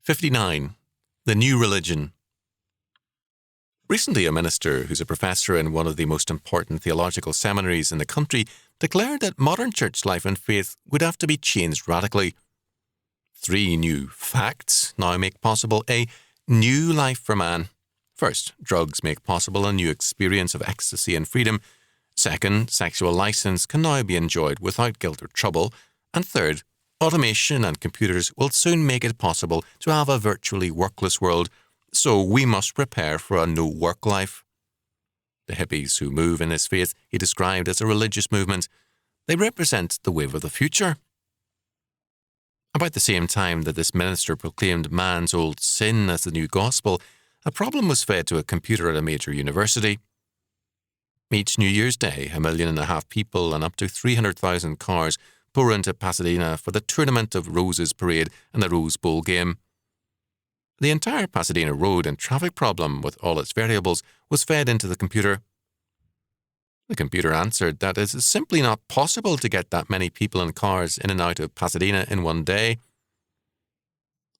59. The New Religion. Recently, a minister who's a professor in one of the most important theological seminaries in the country declared that modern church life and faith would have to be changed radically. 3 new facts now make possible a new life for man. First, drugs make possible a new experience of ecstasy and freedom. Second, sexual license can now be enjoyed without guilt or trouble. And third, automation and computers will soon make it possible to have a virtually workless world, so we must prepare for a no-work life. The hippies who move in this faith he described as a religious movement. They represent the wave of the future. About the same time that this minister proclaimed man's old sin as the new gospel, a problem was fed to a computer at a major university. Each New Year's Day, 1.5 million people and up to 300,000 cars pour into Pasadena for the Tournament of Roses parade and the Rose Bowl game. The entire Pasadena road and traffic problem, with all its variables, was fed into the computer. The computer answered that it is simply not possible to get that many people and cars in and out of Pasadena in one day.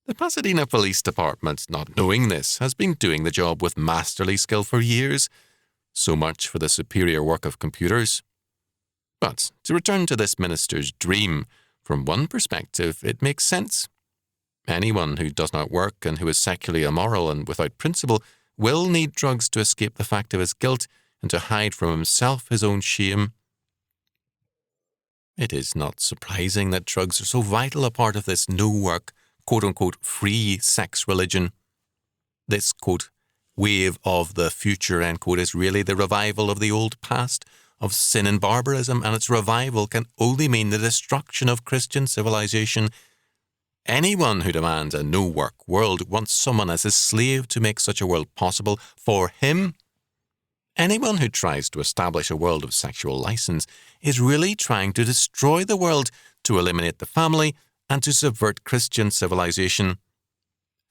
The Pasadena Police Department, not knowing this, has been doing the job with masterly skill for years. So much for the superior work of computers. But to return to this minister's dream, from one perspective, it makes sense. Anyone who does not work and who is secularly immoral and without principle will need drugs to escape the fact of his guilt and to hide from himself his own shame. It is not surprising that drugs are so vital a part of this no-work, quote-unquote, free sex religion. This, quote, wave of the future, end quote, is really the revival of the old past, of sin and barbarism, and its revival can only mean the destruction of Christian civilization. Anyone who demands a no-work world wants someone as his slave to make such a world possible for him. Anyone who tries to establish a world of sexual license is really trying to destroy the world, to eliminate the family, and to subvert Christian civilization.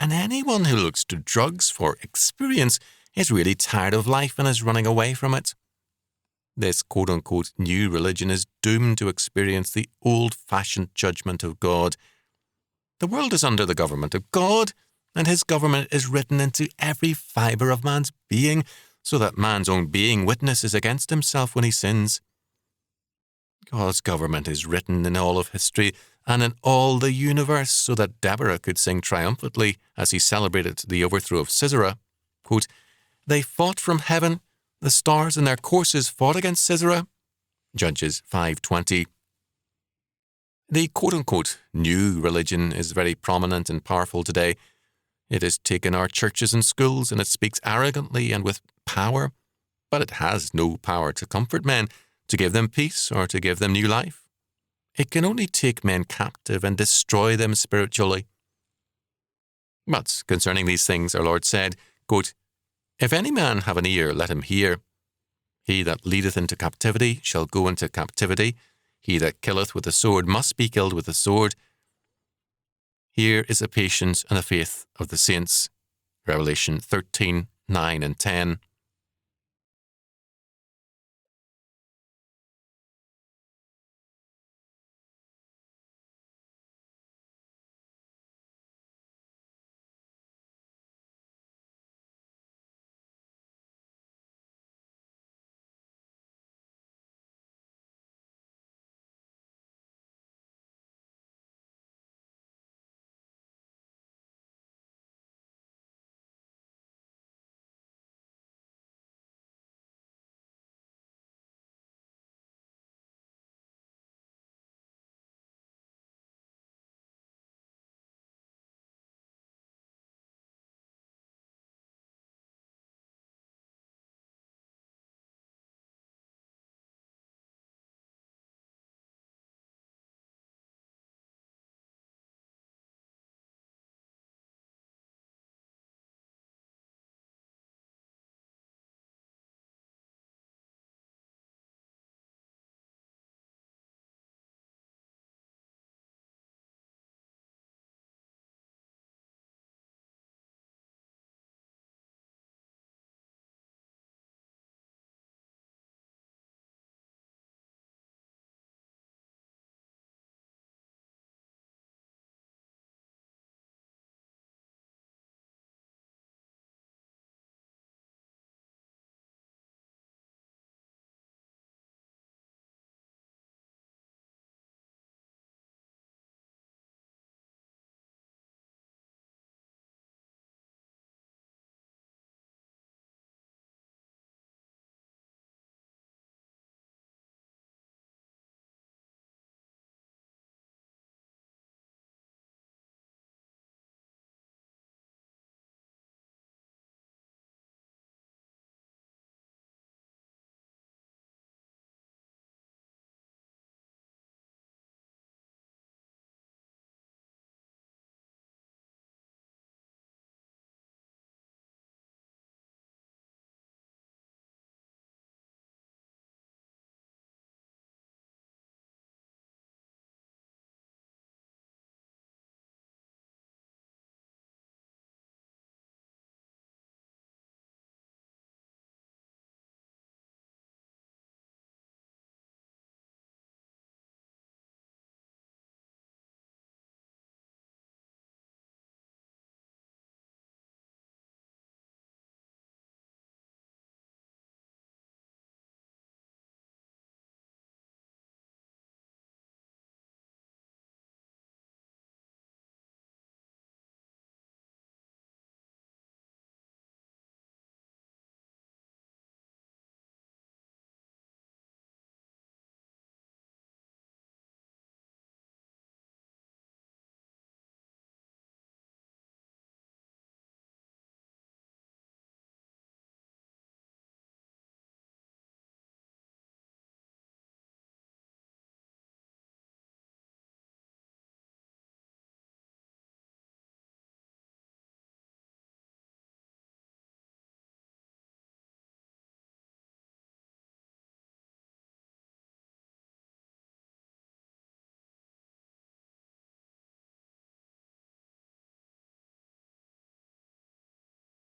And anyone who looks to drugs for experience is really tired of life and is running away from it. This quote-unquote new religion is doomed to experience the old-fashioned judgment of God. The world is under the government of God, and his government is written into every fibre of man's being, so that man's own being witnesses against himself when he sins. God's government is written in all of history and in all the universe, so that Deborah could sing triumphantly as he celebrated the overthrow of Sisera. Quote, they fought from heaven, the stars in their courses fought against Sisera. Judges 5:20. The quote-unquote new religion is very prominent and powerful today. It has taken our churches and schools, and it speaks arrogantly and with power, but it has no power to comfort men, to give them peace, or to give them new life. It can only take men captive and destroy them spiritually. But concerning these things, our Lord said, quote, if any man have an ear, let him hear. He that leadeth into captivity shall go into captivity. He that killeth with the sword must be killed with the sword. Here is the patience and the faith of the saints. Revelation 13:9 and 10.